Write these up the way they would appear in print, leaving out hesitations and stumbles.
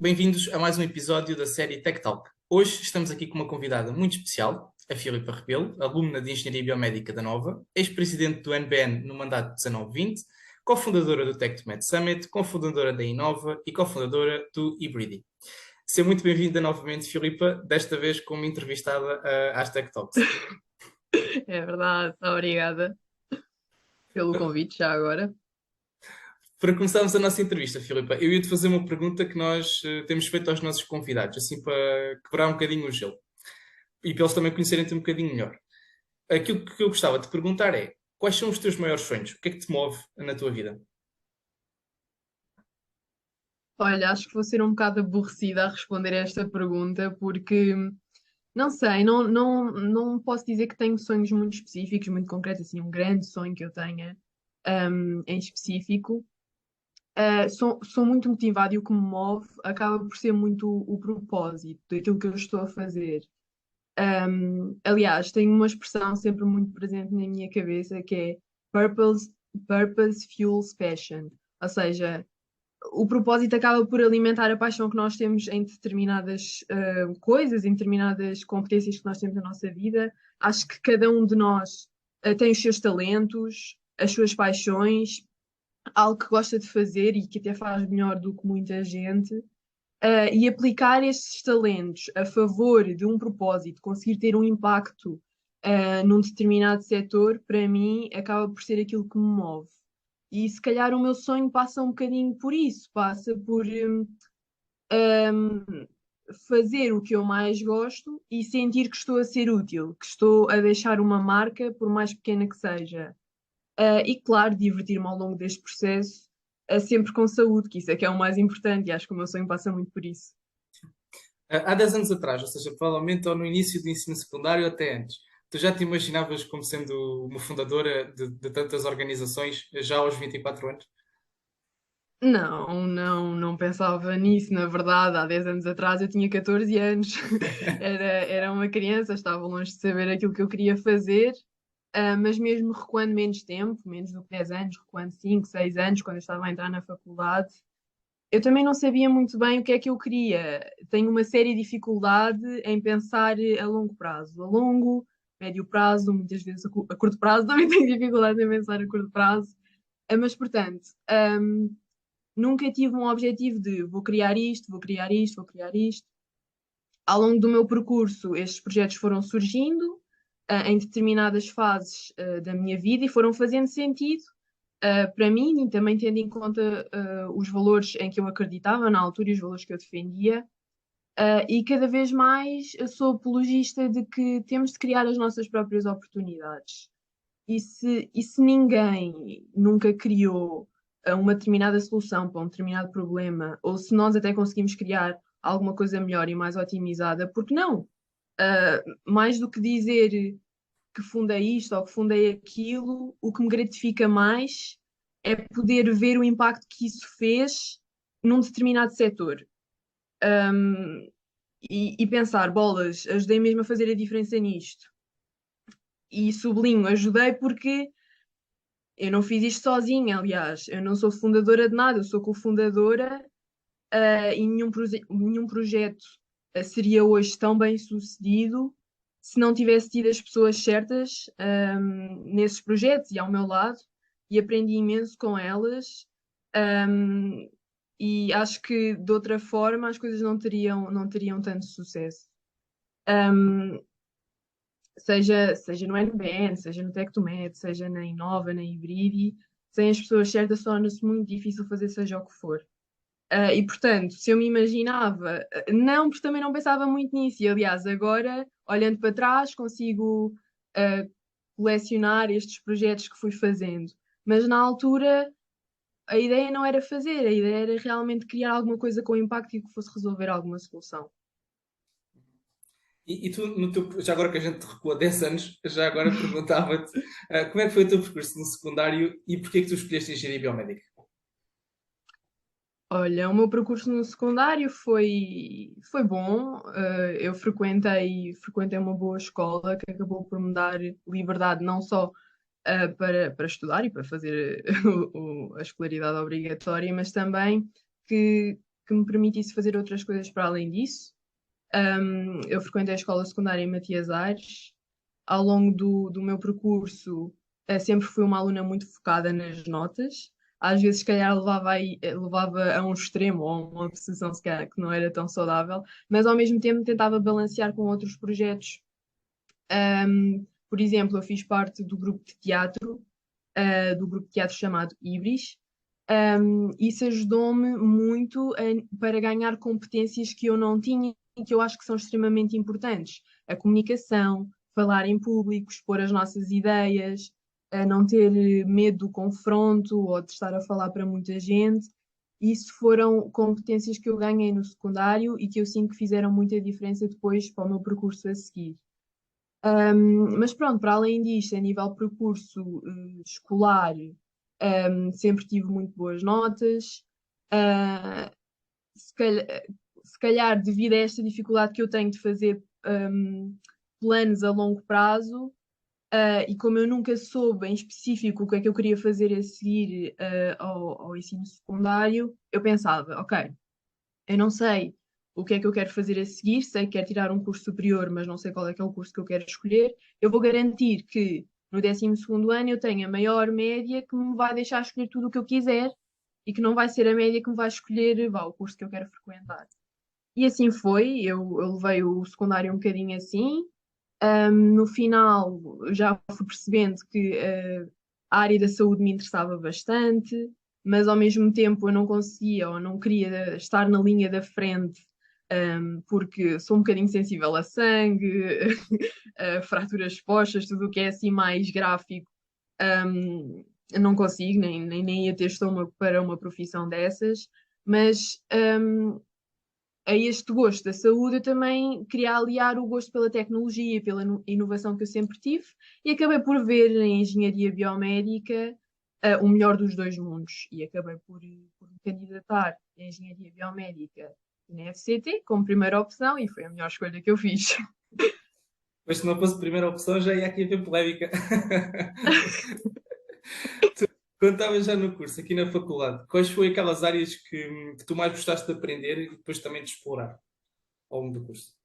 Bem-vindos a mais um episódio da série Tech Talk. Hoje estamos aqui com uma convidada muito especial, a Filipa Rebelo, alumna de Engenharia Biomédica da Nova, ex-presidente do NBN no mandato 19-20, cofundadora do TechTomed Summit, cofundadora da Inova e cofundadora do Hibridi. Seja muito bem-vinda novamente, Filipa, desta vez como entrevistada às Tech Talks. É verdade, obrigada pelo convite já agora. Para começarmos a nossa entrevista, Filipa, eu ia-te fazer uma pergunta que nós temos feito aos nossos convidados, assim para quebrar um bocadinho o gelo e para eles também conhecerem-te um bocadinho melhor. Aquilo que eu gostava de perguntar é: quais são os teus maiores sonhos? O que é que te move na tua vida? Olha, acho que vou ser um bocado aborrecida a responder a esta pergunta, porque não sei, não posso dizer que tenho sonhos muito específicos, muito concretos, assim, um grande sonho que eu tenha, em específico. Sou muito motivada e o que me move acaba por ser muito o propósito daquilo que eu estou a fazer. Aliás, tenho uma expressão sempre muito presente na minha cabeça que é purpose, purpose fuels passion. Ou seja, o propósito acaba por alimentar a paixão que nós temos em determinadas coisas, em determinadas competências que nós temos na nossa vida. Acho que cada um de nós tem os seus talentos, as suas paixões, algo que gosta de fazer e que até faz melhor do que muita gente. E aplicar estes talentos a favor de um propósito, conseguir ter um impacto num determinado setor, para mim acaba por ser aquilo que me move. E se calhar o meu sonho passa um bocadinho por isso, passa por um, fazer o que eu mais gosto e sentir que estou a ser útil, que estou a deixar uma marca, por mais pequena que seja. E claro, divertir-me ao longo deste processo, sempre com saúde, que isso é que é o mais importante, e acho que o meu sonho passa muito por isso. Há 10 anos atrás, ou seja, provavelmente ou no início do ensino secundário até antes, tu já te imaginavas como sendo uma fundadora de tantas organizações já aos 24 anos? Não pensava nisso, na verdade. Há 10 anos atrás eu tinha 14 anos, era uma criança, estava longe de saber aquilo que eu queria fazer, mas mesmo recuando menos tempo, menos do que 10 anos, recuando 5 6 anos, quando eu estava a entrar na faculdade, eu também não sabia muito bem o que é que eu queria. Tenho uma séria dificuldade em pensar a longo prazo. A longo, médio prazo, muitas vezes a curto prazo, também tenho dificuldade em pensar a curto prazo. Mas, portanto, nunca tive um objetivo de vou criar isto, vou criar isto, vou criar isto. Ao longo do meu percurso, estes projetos foram surgindo, em determinadas fases, da minha vida e foram fazendo sentido, para mim e também tendo em conta, os valores em que eu acreditava na altura e os valores que eu defendia. E cada vez mais eu sou apologista de que temos de criar as nossas próprias oportunidades. E se ninguém nunca criou uma determinada solução para um determinado problema, ou se nós até conseguimos criar alguma coisa melhor e mais otimizada, por que não? Mais do que dizer que fundei isto ou que fundei aquilo, o que me gratifica mais é poder ver o impacto que isso fez num determinado setor. Um, e pensar, bolas, ajudei mesmo a fazer a diferença nisto. E sublinho, ajudei porque eu não fiz isto sozinha, aliás, eu não sou fundadora de nada, eu sou cofundadora, e nenhum projeto seria hoje tão bem sucedido se não tivesse tido as pessoas certas, nesses projetos e ao meu lado, e aprendi imenso com elas. um, e acho que de outra forma as coisas não teriam tanto sucesso. Um, seja no NBN, seja no Tectomed, seja na Inova, na Hibridi, sem as pessoas certas torna-se muito difícil fazer seja o que for. E portanto, se eu me imaginava, não, porque também não pensava muito nisso, e aliás, agora, olhando para trás, consigo colecionar estes projetos que fui fazendo. Mas na altura, a ideia não era fazer, a ideia era realmente criar alguma coisa com impacto e que fosse resolver alguma solução. E tu, já agora que a gente recua 10 anos, já agora perguntava-te como é que foi o teu percurso no secundário e porquê é que tu escolheste Engenharia Biomédica? Olha, o meu percurso no secundário foi bom. Eu frequentei uma boa escola que acabou por me dar liberdade não só para estudar e para fazer a escolaridade obrigatória, mas também que, que me permitisse fazer outras coisas para além disso. Eu frequentei a escola secundária em Matias Aires. Ao longo do meu percurso, sempre fui uma aluna muito focada nas notas. Às vezes, se calhar, levava a um extremo ou a uma obsessão, se calhar, que não era tão saudável, mas ao mesmo tempo tentava balancear com outros projetos. Por exemplo, eu fiz parte do grupo de teatro, do grupo de teatro chamado Ibris. Isso ajudou-me muito para ganhar competências que eu não tinha e que eu acho que são extremamente importantes. A comunicação, falar em público, expor as nossas ideias, a não ter medo do confronto ou de estar a falar para muita gente. Isso foram competências que eu ganhei no secundário e que eu sinto que fizeram muita diferença depois para o meu percurso a seguir. Mas pronto, para além disto, a nível percurso escolar, sempre tive muito boas notas. Ah, se calhar, se calhar, devido a esta dificuldade que eu tenho de fazer planos a longo prazo, e como eu nunca soube em específico o que é que eu queria fazer a seguir ao ensino secundário, eu pensava, ok, eu não sei o que é que eu quero fazer a seguir, sei que quero tirar um curso superior, mas não sei qual é que é o curso que eu quero escolher. Eu vou garantir que no 12º ano eu tenho a maior média que me vai deixar escolher tudo o que eu quiser e que não vai ser a média que me vai escolher, o curso que eu quero frequentar. E assim foi, eu levei o secundário um bocadinho assim. No final já fui percebendo que a área da saúde me interessava bastante, mas ao mesmo tempo eu não conseguia ou não queria estar na linha da frente, porque sou um bocadinho sensível a sangue, a fraturas expostas, tudo o que é assim mais gráfico. Eu não consigo, nem ia ter estômago para uma profissão dessas, mas a este gosto da saúde, eu também queria aliar o gosto pela tecnologia e pela inovação que eu sempre tive, e acabei por ver em engenharia biomédica o melhor dos dois mundos, e acabei por me candidatar em engenharia biomédica na FCT como primeira opção, e foi a melhor escolha que eu fiz. Mas se não fosse a primeira opção, já ia aqui haver polémica. Quando estavas já no curso, aqui na faculdade, quais foram aquelas áreas que tu mais gostaste de aprender e depois também de explorar ao longo do curso?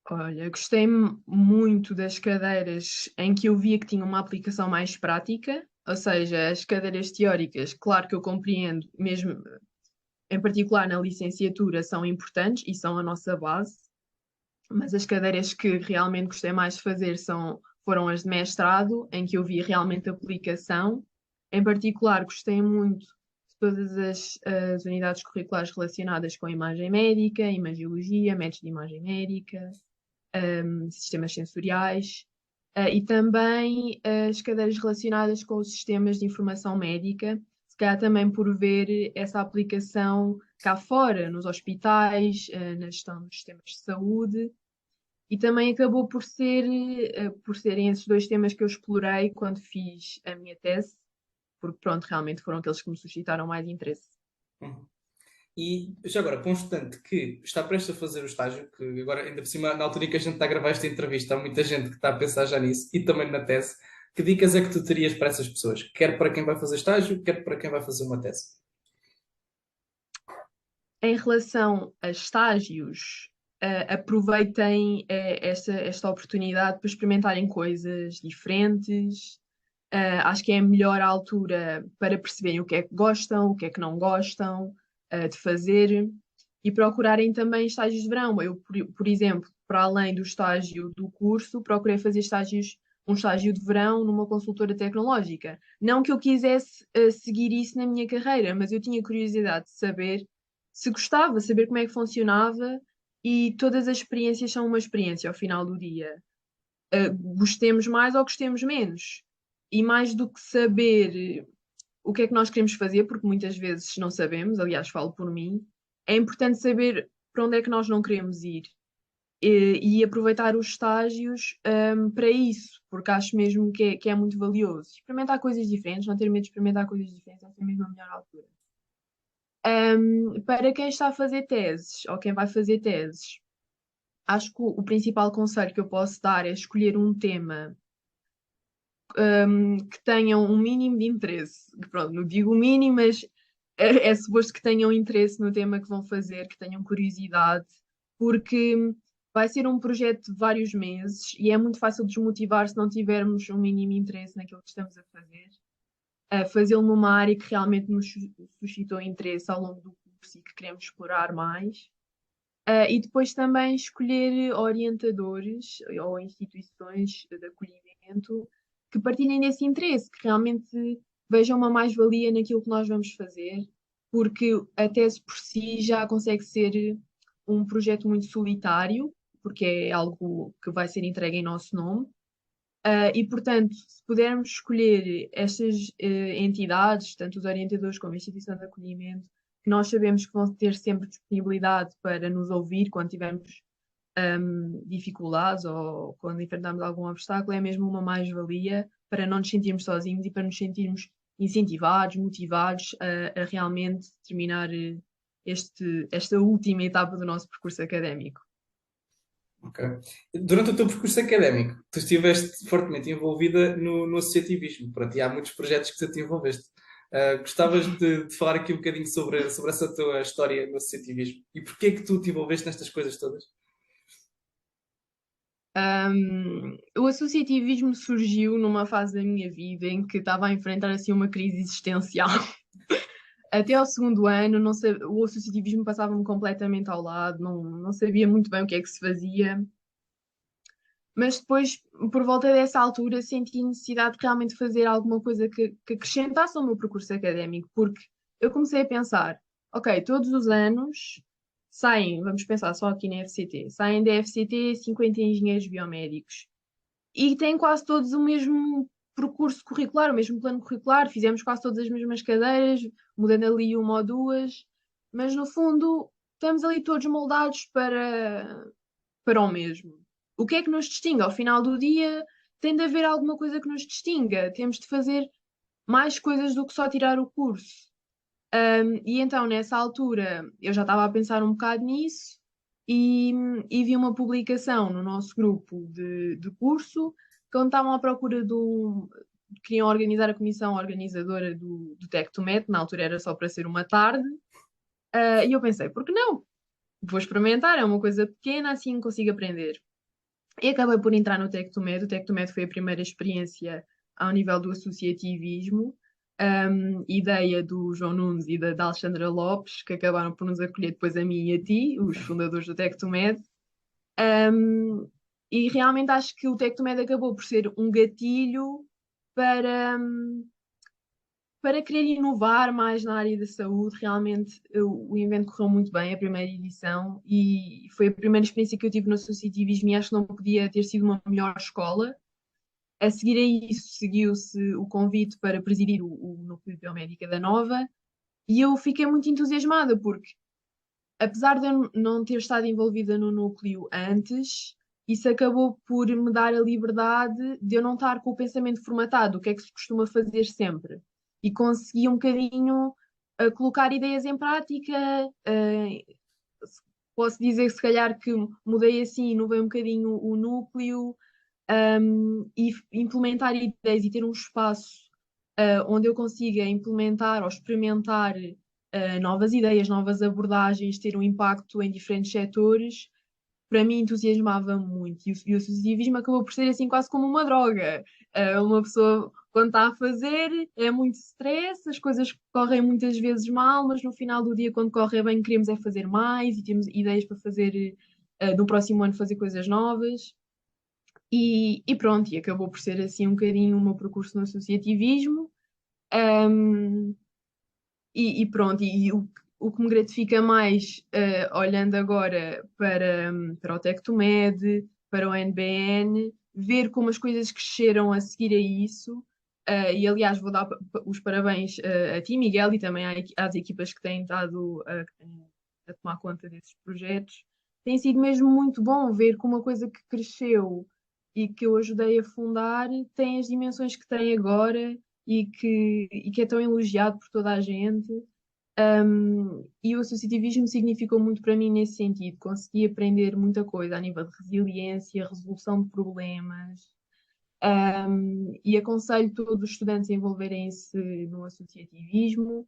Olha, gostei muito das cadeiras em que eu via que tinha uma aplicação mais prática, ou seja, as cadeiras teóricas, claro que eu compreendo, mesmo em particular na licenciatura, são importantes e são a nossa base, mas as cadeiras que realmente gostei mais de fazer foram as de mestrado, em que eu vi realmente aplicação. Em particular, gostei muito de todas as unidades curriculares relacionadas com a imagem médica, imagiologia, métodos de imagem médica, sistemas sensoriais, e também as cadeiras relacionadas com os sistemas de informação médica, se calhar também por ver essa aplicação cá fora, nos hospitais, na gestão dos sistemas de saúde, e também acabou por serem esses dois temas que eu explorei quando fiz a minha tese, porque pronto, realmente foram aqueles que me suscitaram mais interesse. Uhum. E já agora, constante que está prestes a fazer o estágio, que agora, ainda por cima, na altura em que a gente está a gravar esta entrevista, há muita gente que está a pensar já nisso, e também na tese, que dicas é que tu terias para essas pessoas? Quer para quem vai fazer estágio, quer para quem vai fazer uma tese? Em relação a estágios, aproveitem esta oportunidade para experimentarem coisas diferentes. Acho que é a melhor altura para perceberem o que é que gostam, o que é que não gostam, de fazer e procurarem também estágios de verão. Eu, por exemplo, para além do estágio do curso, procurei fazer um estágio de verão numa consultora tecnológica. Não que eu quisesse seguir isso na minha carreira, mas eu tinha curiosidade de saber se gostava, saber como é que funcionava, e todas as experiências são uma experiência ao final do dia. Gostemos mais ou gostemos menos. E mais do que saber o que é que nós queremos fazer, porque muitas vezes não sabemos, aliás, falo por mim, é importante saber para onde é que nós não queremos ir e aproveitar os estágios, para isso, porque acho mesmo que é muito valioso. Experimentar coisas diferentes, não ter medo de experimentar coisas diferentes, é mesmo a melhor altura. Para quem está a fazer teses, ou quem vai fazer teses, acho que o principal conselho que eu posso dar é escolher um tema que tenham um mínimo de interesse. Pronto, não digo o mínimo, mas é suposto que tenham interesse no tema que vão fazer, que tenham curiosidade, porque vai ser um projeto de vários meses e é muito fácil desmotivar se não tivermos um mínimo interesse naquilo que estamos a fazer. Fazê-lo numa área que realmente nos suscitou interesse ao longo do curso e que queremos explorar mais. E depois também escolher orientadores ou instituições de acolhimento que partilhem desse interesse, que realmente vejam uma mais-valia naquilo que nós vamos fazer, porque a tese por si já consegue ser um projeto muito solitário, porque é algo que vai ser entregue em nosso nome. E, portanto, se pudermos escolher estas entidades, tanto os orientadores como a instituição de acolhimento, que nós sabemos que vão ter sempre disponibilidade para nos ouvir quando tivermos dificuldades ou quando enfrentarmos algum obstáculo, é mesmo uma mais-valia para não nos sentirmos sozinhos e para nos sentirmos incentivados, motivados a realmente terminar esta última etapa do nosso percurso académico. Ok. Durante o teu percurso académico, tu estiveste fortemente envolvida no associativismo. Pronto, e há muitos projetos que tu te envolveste. Gostavas de falar aqui um bocadinho sobre essa tua história no associativismo e porquê é que tu te envolveste nestas coisas todas? O associativismo surgiu numa fase da minha vida em que estava a enfrentar assim uma crise existencial. Até ao segundo ano, o associativismo passava-me completamente ao lado, não sabia muito bem o que é que se fazia. Mas depois, por volta dessa altura, senti necessidade de realmente fazer alguma coisa que acrescentasse ao meu percurso académico, porque eu comecei a pensar, ok, todos os anos saem, vamos pensar só aqui na FCT, saem da FCT 50 engenheiros biomédicos e têm quase todos o mesmo percurso curricular, o mesmo plano curricular, fizemos quase todas as mesmas cadeiras, mudando ali uma ou duas, mas no fundo estamos ali todos moldados para o mesmo. O que é que nos distingue? Ao final do dia, tem de haver alguma coisa que nos distinga. Temos de fazer mais coisas do que só tirar o curso. E então, nessa altura, eu já estava a pensar um bocado nisso e, e vi uma publicação no nosso grupo de curso que onde estavam à procura de um. Queriam organizar a comissão organizadora do Tec to Met, na altura era só para ser uma tarde, e eu pensei, por que não? Vou experimentar, é uma coisa pequena, assim consigo aprender. E acabei por entrar no Tec2Med. O Tec2Med foi a primeira experiência ao nível do associativismo, ideia do João Nunes e da Alexandra Lopes, que acabaram por nos acolher depois a mim e a ti, os fundadores do Tec2Med. Um, e realmente acho que o Tec2Med acabou por ser um gatilho para, para querer inovar mais na área da saúde. Realmente o evento correu muito bem, a primeira edição, e foi a primeira experiência que eu tive no associativismo e acho que não podia ter sido uma melhor escola. A seguir a isso, seguiu-se o convite para presidir o Núcleo de Biomédica da Nova e eu fiquei muito entusiasmada porque, apesar de eu não ter estado envolvida no núcleo antes, isso acabou por me dar a liberdade de eu não estar com o pensamento formatado, o que é que se costuma fazer sempre. E consegui um bocadinho colocar ideias em prática. Posso dizer que se calhar que mudei assim, inovei um bocadinho o núcleo, e implementar ideias e ter um espaço onde eu consiga implementar ou experimentar novas ideias, novas abordagens, ter um impacto em diferentes setores, para mim entusiasmava muito. E o associativismo acabou por ser assim quase como uma droga. Uma pessoa, quando está a fazer, é muito stress, as coisas correm muitas vezes mal, mas no final do dia, quando corre bem, queremos é fazer mais e temos ideias para fazer no próximo ano fazer coisas novas. E pronto, e acabou por ser assim um bocadinho o meu percurso no associativismo. Um, e pronto, o que me gratifica mais, olhando agora para o Tec2Med, para o NBN, ver como as coisas cresceram a seguir a isso. E aliás, vou dar os parabéns a ti, Miguel, e também às equipas que têm estado a tomar conta desses projetos. Tem sido mesmo muito bom ver como uma coisa que cresceu e que eu ajudei a fundar tem as dimensões que tem agora e que é tão elogiado por toda a gente. E o associativismo significou muito para mim nesse sentido. Consegui aprender muita coisa a nível de resiliência, resolução de problemas. E aconselho todos os estudantes a envolverem-se no associativismo,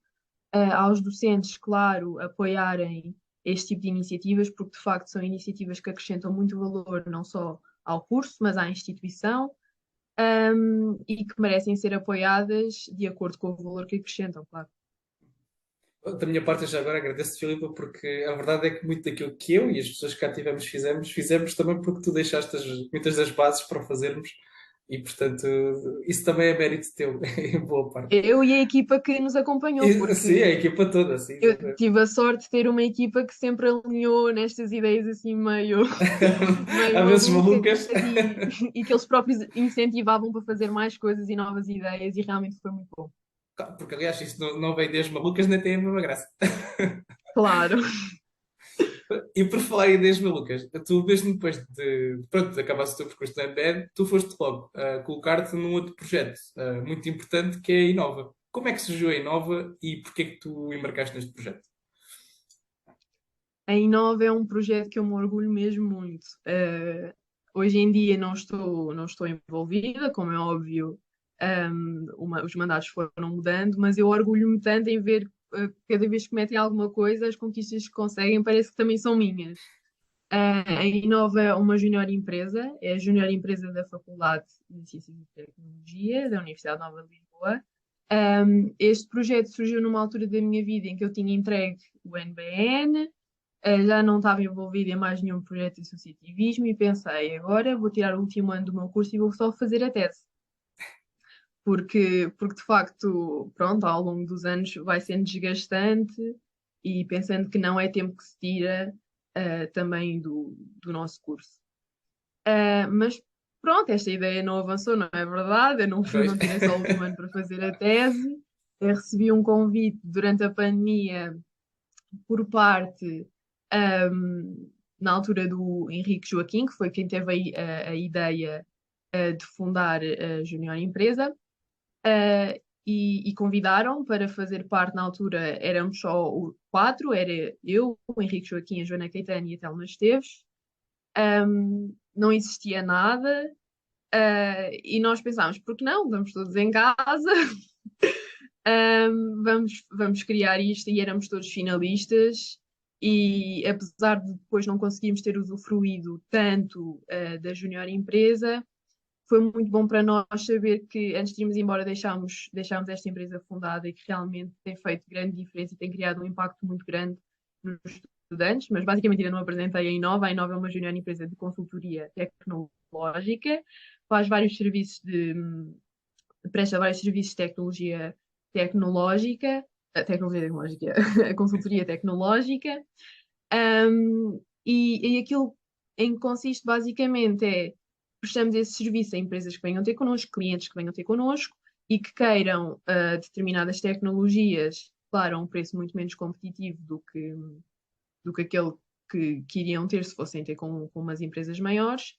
aos docentes, claro, apoiarem este tipo de iniciativas, porque de facto são iniciativas que acrescentam muito valor não só ao curso, mas à instituição, e que merecem ser apoiadas de acordo com o valor que acrescentam, claro. Da minha parte, eu já agora agradeço-te, Filipa, porque a verdade é que muito daquilo que eu e as pessoas que cá tivemos fizemos também porque tu deixaste muitas das bases para fazermos e, portanto, isso também é mérito teu, em boa parte. Eu e a equipa que nos acompanhou, Sim, a porque equipa toda, sim, eu exatamente. tive a sorte de ter uma equipa que sempre alinhou nestas ideias assim meio Às vezes malucas malucas. e que eles próprios incentivavam para fazer mais coisas e novas ideias e realmente foi muito bom. Porque, aliás, isso não vem desde malucas, nem tem a mesma graça. Claro. E por falar em ideias malucas, tu mesmo depois pronto, de acabaste o teu percurso na MBN, tu foste logo colocar-te num outro projeto muito importante que é a Inova. Como é que surgiu a Inova e porquê é que tu embarcaste neste projeto? A Inova é um projeto que eu me orgulho mesmo muito. Hoje em dia não estou envolvida, como é óbvio, os mandatos foram mudando, mas eu orgulho-me tanto em ver cada vez que metem alguma coisa, as conquistas que conseguem parece que também são minhas. A Inova é uma junior empresa, é a junior empresa da Faculdade de Ciências e Tecnologia da Universidade Nova de Lisboa. Este projeto surgiu numa altura da minha vida em que eu tinha entregue o NBN, já não estava envolvida em mais nenhum projeto de associativismo e pensei, agora vou tirar o último ano do meu curso e vou só fazer a tese. Porque de facto, pronto, ao longo dos anos vai sendo desgastante e pensando que não é tempo que se tira também do nosso curso. Mas pronto, esta ideia não avançou, não é verdade? Eu não, Pois. não tirei só o último ano para fazer a tese. Eu recebi um convite durante a pandemia por parte, na altura do Henrique Joaquim, que foi quem teve a ideia de fundar a Junior Empresa, e convidaram para fazer parte, na altura éramos só quatro, era eu, o Henrique Joaquim, a Joana Caetano e a Telma Esteves. Não existia nada, e nós pensámos, por que não? Vamos todos em casa, vamos criar isto e éramos todos finalistas. E apesar de depois não conseguirmos ter usufruído tanto da Junior Empresa, foi muito bom para nós saber que antes de irmos embora deixámos esta empresa fundada e que realmente tem feito grande diferença e tem criado um impacto muito grande nos estudantes, mas basicamente ainda não apresentei a Inova. A Inova é uma junior empresa de consultoria tecnológica, faz vários serviços presta vários serviços de tecnologia tecnológica, a consultoria tecnológica, e aquilo em que consiste basicamente é prestamos esse serviço a empresas que venham ter connosco, clientes que venham ter connosco e que queiram determinadas tecnologias, claro, a um preço muito menos competitivo do que aquele que iriam ter se fossem ter com umas empresas maiores,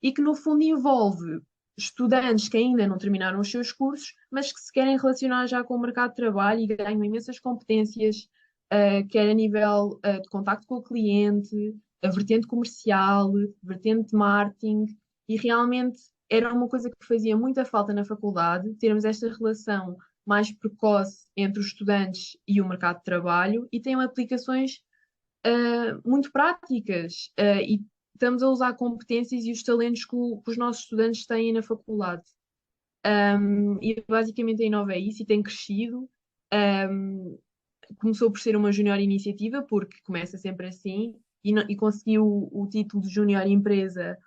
e que no fundo envolve estudantes que ainda não terminaram os seus cursos, mas que se querem relacionar já com o mercado de trabalho e ganham imensas competências, quer a nível de contacto com o cliente, a vertente comercial, vertente de marketing, e realmente era uma coisa que fazia muita falta na faculdade, termos esta relação mais precoce entre os estudantes e o mercado de trabalho, e tem aplicações muito práticas, e estamos a usar competências e os talentos que os nossos estudantes têm na faculdade. E basicamente a Inova é isso e tem crescido. Um, Começou por ser uma junior iniciativa, porque começa sempre assim, e conseguiu o título de junior empresa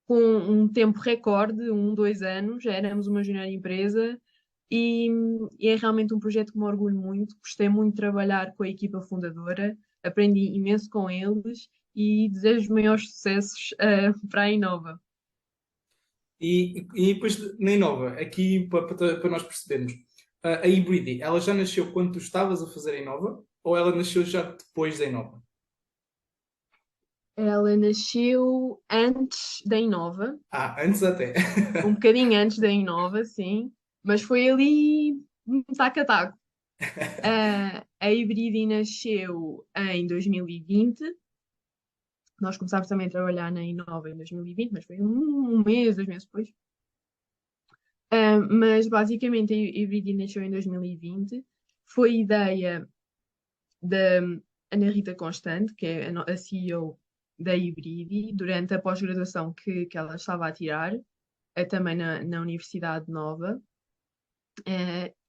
com um tempo recorde, 2 anos, já éramos uma junior empresa. E, e é realmente um projeto que me orgulho muito. Gostei muito de trabalhar com a equipa fundadora, aprendi imenso com eles e desejo os maiores sucessos para a Inova. E depois na Inova, aqui para nós percebermos, a Hibridi, ela já nasceu quando tu estavas a fazer a Inova ou ela nasceu já depois da Inova? Ela nasceu antes da Inova, Ah, antes até. um bocadinho antes da Inova, sim, mas foi ali taco a taco. A Hibridi nasceu em 2020. Nós começámos também a trabalhar na Inova em 2020, mas foi um mês, 2 meses depois. Mas basicamente a Hybrid nasceu em 2020. foi ideia da Ana Rita Constante, que é a CEO da Hibridi, durante a pós-graduação que ela estava a tirar, também na Universidade Nova.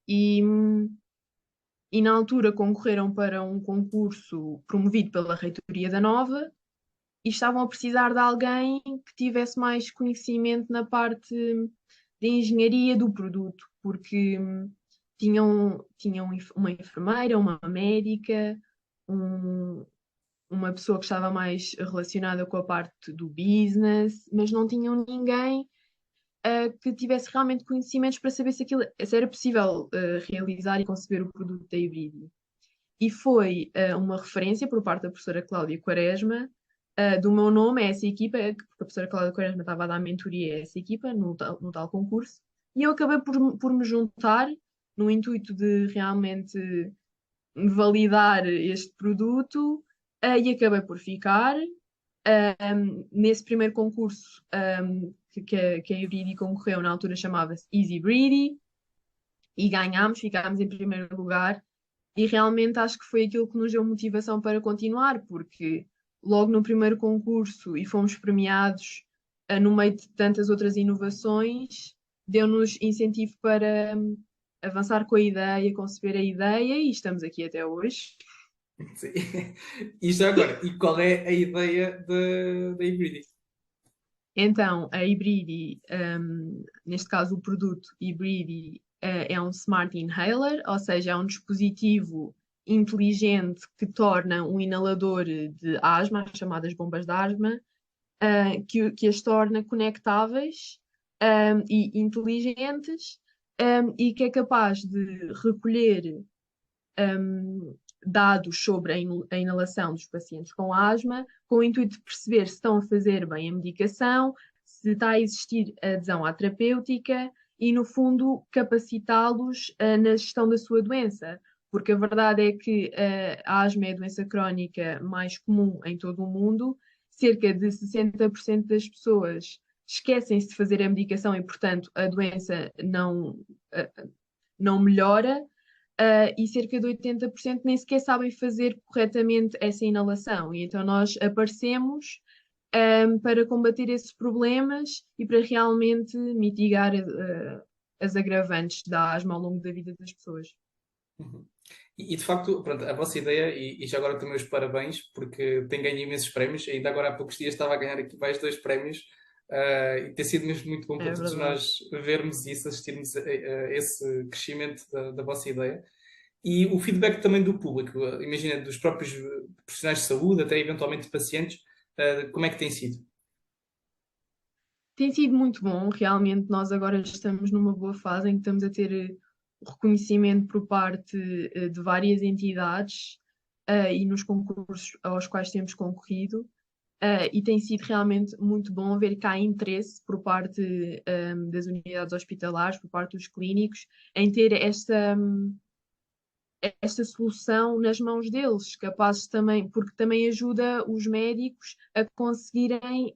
E, e na altura concorreram para um concurso promovido pela Reitoria da Nova e estavam a precisar de alguém que tivesse mais conhecimento na parte de engenharia do produto, porque tinham uma enfermeira, uma médica, um- uma pessoa que estava mais relacionada com a parte do business, mas não tinham ninguém que tivesse realmente conhecimentos para saber se era possível realizar e conceber o produto da Hibridi. E foi uma referência por parte da professora Cláudia Quaresma do meu nome a essa equipa, porque a professora Cláudia Quaresma estava a dar mentoria a essa equipa no tal concurso, e eu acabei por me juntar no intuito de realmente validar este produto e acabei por ficar. Nesse primeiro concurso que a Euridi concorreu, na altura chamava-se Easy Breedy, e ganhámos, ficámos em primeiro lugar, e realmente acho que foi aquilo que nos deu motivação para continuar, porque logo no primeiro concurso e fomos premiados no meio de tantas outras inovações, deu-nos incentivo para avançar com a ideia, conceber a ideia, e estamos aqui até hoje. Sim. E já agora, e qual é a ideia da Hybrid? Então, a Hibridi, neste caso o produto Hibridi, é um Smart Inhaler, ou seja, é um dispositivo inteligente que torna um inalador de asma, as chamadas bombas de asma, que as torna conectáveis, e inteligentes, e que é capaz de recolher dados sobre a inalação dos pacientes com asma, com o intuito de perceber se estão a fazer bem a medicação, se está a existir adesão à terapêutica e, no fundo, capacitá-los na gestão da sua doença. Porque a verdade é que a asma é a doença crónica mais comum em todo o mundo, cerca de 60% das pessoas esquecem-se de fazer a medicação e, portanto, a doença não melhora, e cerca de 80% nem sequer sabem fazer corretamente essa inalação. E então nós aparecemos para combater esses problemas e para realmente mitigar as agravantes da asma ao longo da vida das pessoas. Uhum. E, de facto, pronto, a vossa ideia, e já agora também os parabéns, porque tem ganho imensos prémios. Ainda agora há poucos dias estava a ganhar aqui mais dois prémios, e tem sido mesmo muito bom para É todos verdade. nós vermos isso, assistirmos a esse crescimento da vossa ideia. E o feedback também do público, imagina, dos próprios profissionais de saúde, até eventualmente pacientes, como é que tem sido? Tem sido muito bom, realmente nós agora estamos numa boa fase em que estamos a ter reconhecimento por parte de várias entidades e nos concursos aos quais temos concorrido. E tem sido realmente muito bom ver que há interesse por parte das unidades hospitalares, por parte dos clínicos, em ter esta solução nas mãos deles, capazes também, porque também ajuda os médicos a conseguirem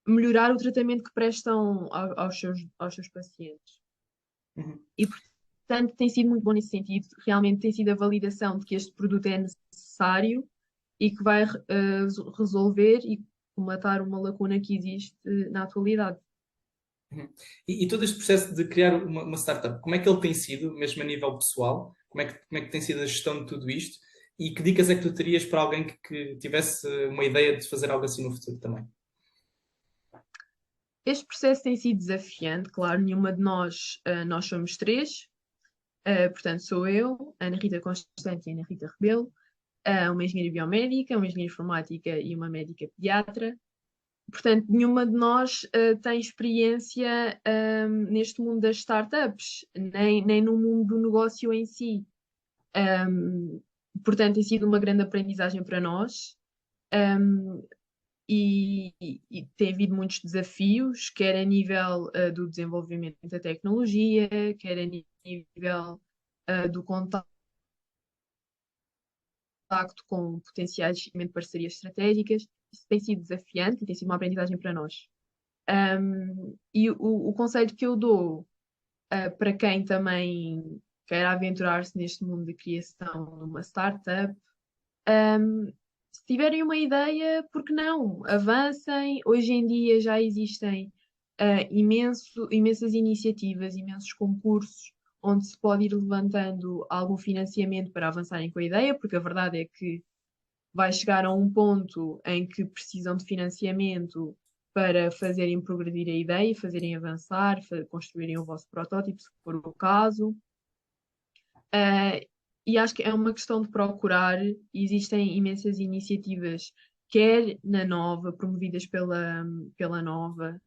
melhorar o tratamento que prestam aos seus pacientes. Uhum. E, portanto, tem sido muito bom nesse sentido. Realmente tem sido a validação de que este produto é necessário e que vai resolver e comatar uma lacuna que existe na atualidade. Uhum. E todo este processo de criar uma startup, como é que ele tem sido, mesmo a nível pessoal? Como é que tem sido a gestão de tudo isto? E que dicas é que tu terias para alguém que tivesse uma ideia de fazer algo assim no futuro também? Este processo tem sido desafiante, claro, nenhuma de nós somos três, portanto sou eu, a Ana Rita Constante e a Ana Rita Rebelo, uma engenheira biomédica, uma engenheira informática e uma médica pediatra. Portanto, nenhuma de nós tem experiência neste mundo das startups, nem no mundo do negócio em si. Portanto, tem sido uma grande aprendizagem para nós. Um, e tem havido muitos desafios, quer a nível do desenvolvimento da tecnologia, quer a nível do contacto com potenciais de parcerias estratégicas. Isso tem sido desafiante e tem sido uma aprendizagem para nós. E o conselho que eu dou para quem também quer aventurar-se neste mundo de criação de uma startup. Um, Se tiverem uma ideia, por que não? Avancem. Hoje em dia já existem imensas iniciativas, imensos concursos, onde se pode ir levantando algum financiamento para avançarem com a ideia, porque a verdade é que vai chegar a um ponto em que precisam de financiamento para fazerem progredir a ideia, fazerem avançar, construírem o vosso protótipo, se for o caso. Uh, e acho que é uma questão de procurar. Existem imensas iniciativas, quer na Nova, promovidas pela Nova,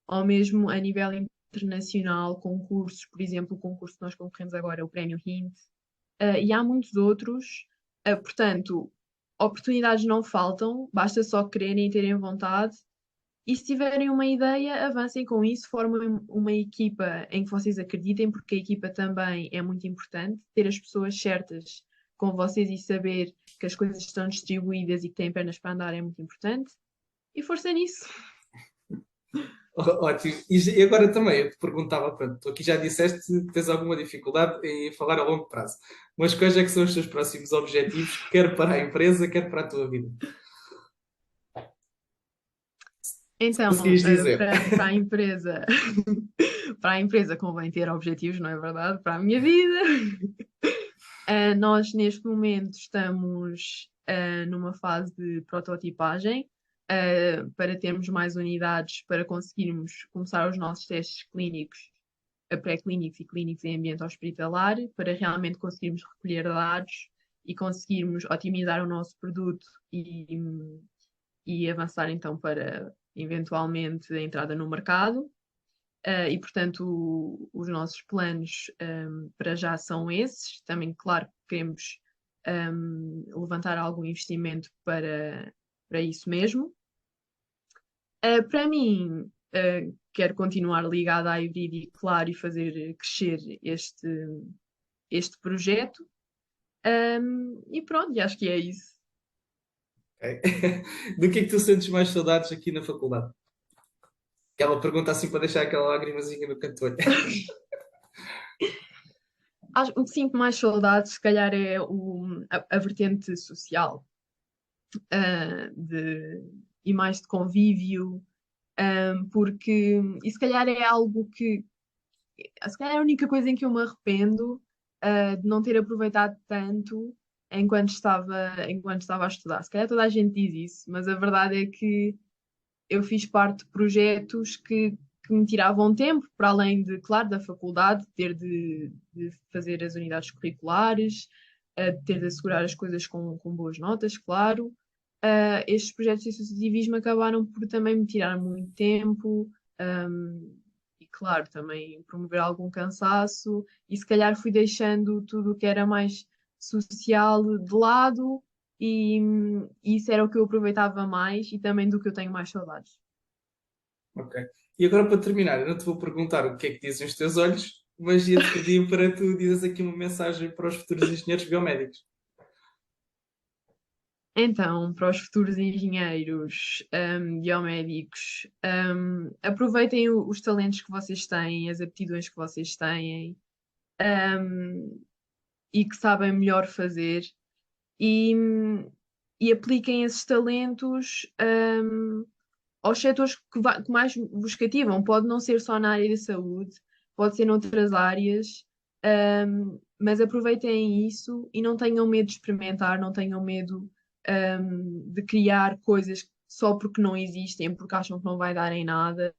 ou mesmo a nível internacional, concursos, por exemplo, o concurso que nós concorremos agora é o Prémio Hint, e há muitos outros. Portanto, oportunidades não faltam, basta só quererem e terem vontade. E se tiverem uma ideia, avancem com isso, formem uma equipa em que vocês acreditem, porque a equipa também é muito importante. Ter as pessoas certas com vocês e saber que as coisas estão distribuídas e que têm pernas para andar é muito importante. E força nisso. Ótimo. E agora também, eu te perguntava, pronto, tu aqui já disseste que tens alguma dificuldade em falar a longo prazo, mas quais é que são os teus próximos objetivos, quer para a empresa, quer para a tua vida? Então, Conseguias dizer. para a empresa, para a empresa convém ter objetivos, não é verdade? Para a minha vida, nós neste momento estamos numa fase de prototipagem, para termos mais unidades para conseguirmos começar os nossos testes clínicos, pré-clínicos e clínicos em ambiente hospitalar, para realmente conseguirmos recolher dados e conseguirmos otimizar o nosso produto e avançar então para eventualmente a entrada no mercado. E portanto, os nossos planos para já são esses. Também, claro, queremos levantar algum investimento para isso mesmo. Para mim, quero continuar ligada à Hybrid e, claro, e fazer crescer este projeto. E pronto, e acho que é isso. Ok. Do que é que tu sentes mais saudades aqui na faculdade? Aquela pergunta assim para deixar aquela lagrimazinha no canto do olho. O que sinto mais saudades, se calhar, é a vertente social, e mais de convívio, porque, e se calhar é algo que, se calhar é a única coisa em que eu me arrependo, de não ter aproveitado tanto enquanto estava a estudar. Se calhar toda a gente diz isso, mas a verdade é que eu fiz parte de projetos que me tiravam tempo, para além de, claro, da faculdade, ter de fazer as unidades curriculares, de ter de assegurar as coisas com boas notas, claro. Estes projetos de associativismo acabaram por também me tirar muito tempo, e, claro, também promover algum cansaço, e se calhar fui deixando tudo o que era mais social de lado e, e isso era o que eu aproveitava mais e também do que eu tenho mais saudades. Ok. E agora para terminar, eu não te vou perguntar o que é que dizem os teus olhos, mas ia-te pedir para tu dizes aqui uma mensagem para os futuros engenheiros biomédicos. Então, para os futuros engenheiros, biomédicos, aproveitem os talentos que vocês têm, as aptidões que vocês têm, e que sabem melhor fazer, e, e apliquem esses talentos, aos setores que mais vos cativam. Pode não ser só na área da saúde, pode ser noutras áreas, mas aproveitem isso e não tenham medo de experimentar, não tenham medo, de criar coisas só porque não existem, porque acham que não vai dar em nada.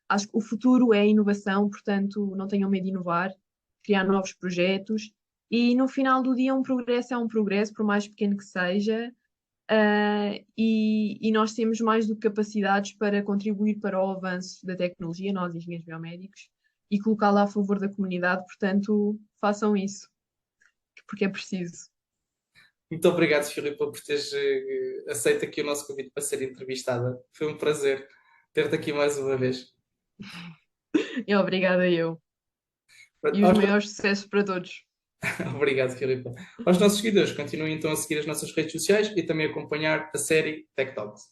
Acho que o futuro é a inovação, portanto, não tenham medo de inovar, criar novos projetos. E no final do dia, um progresso é um progresso, por mais pequeno que seja, e nós temos mais do que capacidades para contribuir para o avanço da tecnologia, nós, engenheiros biomédicos, e colocá-la a favor da comunidade. Portanto, façam isso, porque é preciso. Muito obrigado, Filipa, por teres aceito aqui o nosso convite para ser entrevistada. Foi um prazer ter-te aqui mais uma vez. E obrigada eu. E os Aos maiores sucessos para todos. Obrigado, Filipe. Aos nossos seguidores, continuem então a seguir as nossas redes sociais e também acompanhar a série Tech Talks.